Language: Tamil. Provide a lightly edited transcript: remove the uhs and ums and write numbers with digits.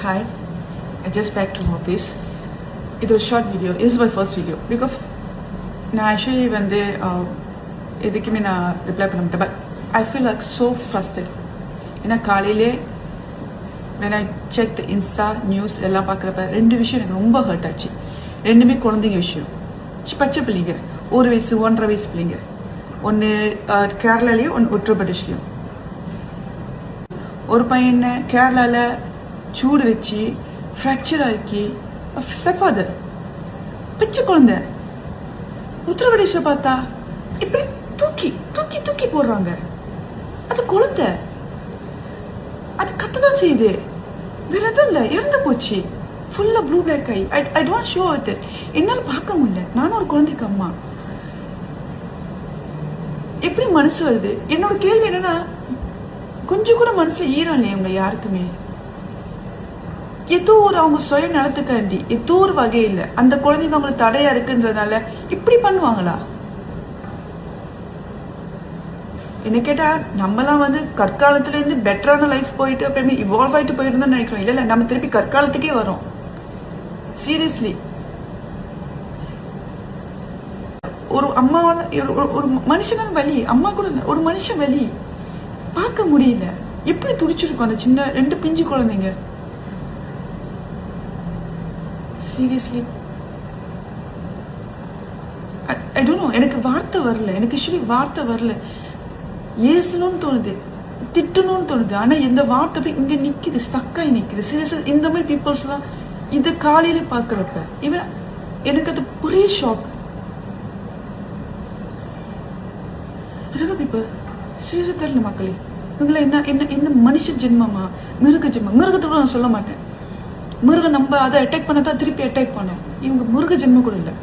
Hi, I just back to office. It was a short video. This is my first video because நான் actually வந்து எதுக்குமே நான் ரிப்ளை பண்ண மாட்டேன். But I feel like so frustrated. ஏன்னா காலையிலே when I check the Insta news எல்லாம் பார்க்குறப்ப ரெண்டு விஷயம் எனக்கு ரொம்ப ஹர்ட் ஆச்சு. ரெண்டுமே குழந்தைங்க விஷயம். பச்சை பிள்ளைங்க, 1 வயசு 1.5 வயசு பிள்ளைங்க. ஒன்று கேரளாலேயும் ஒன்று உத்தரப்பிரதேஷ்லேயும். ஒரு பையனை கேரளாவில் சூடு வச்சு ஃப்ராக்சர் ஆக்கி ஸ்டெப்ஃபாதர் பிச்சை குழந்தை. உத்தரப்பிரதேச பார்த்தா இப்படி தூக்கி தூக்கி தூக்கி போடுறாங்க. அது குழந்தை, அது கத்ததான் செய்யுது, வேற எதுவும் இல்லை, இறந்து போச்சு. ஃபுல்லா blue black I I don't show with it. என்னால் பார்க்க முடியல. நானும் ஒரு குழந்தைக்கு அம்மா. எப்படி மனசு வருது? என்னோட கேள்வி என்னன்னா, கொஞ்சம் கூட மனசுல ஈரம் இல்லையே உங்க யாருக்குமே. ஏதோ ஒரு அவங்க சுய நலத்துக்காண்டி ஏதோ ஒரு வகையில் அந்த குழந்தைங்க அவங்களுக்கு தடையா இருக்குன்றதுனால இப்படி பண்ணுவாங்களா? என்ன கேட்டா நம்மலாம் வந்து கற்காலத்துல இருந்து பெட்டரான லைஃப் போயிட்டு அப்புறமே இவால்வ் ஆயிட்டு போயிருந்தோம்னு நினைக்கிறோம். இல்ல நம்ம திருப்பி கற்காலத்துக்கே வரோம். சீரியஸ்லி ஒரு அம்மாவான ஒரு மனுஷனான வலி, அம்மா கூட இல்லை, ஒரு மனுஷன் வலி பார்க்க முடியல. எப்படி துடிச்சிருக்கும் அந்த சின்ன 2 பிஞ்சு குழந்தைங்க. Seriously I don't know. எனக்கு வார்த்தை வரல. எனக்கு வார்த்தை வரல. ஏசணும்னு தோணுது, திட்டணும்னு தோணுது. ஆனா இந்த வார்த்தை போய் இங்க நிக்குது, ஸ்டக்காய் நிக்குது. சீரியஸா இந்த மாதிரி பீப்புள்ஸ் எல்லாம் இது காலையில பாக்குறப்ப இவன் எனக்கு அது பெரிய ஷாக். பீப்புள் சீரியஸா தெரியல மக்களே. இவங்கள என்ன என்ன என்ன மனுஷ ஜென்மமா, மிருக ஜென்மம்? மிருகத்தை கூட நான் சொல்ல மாட்டேன். மிருகம் நம்ம அதை அட்டாக் பண்ணதான் திருப்பி அட்டாக் பண்ணோம். இவங்க மிருக ஜென்மம் கூட இல்லை.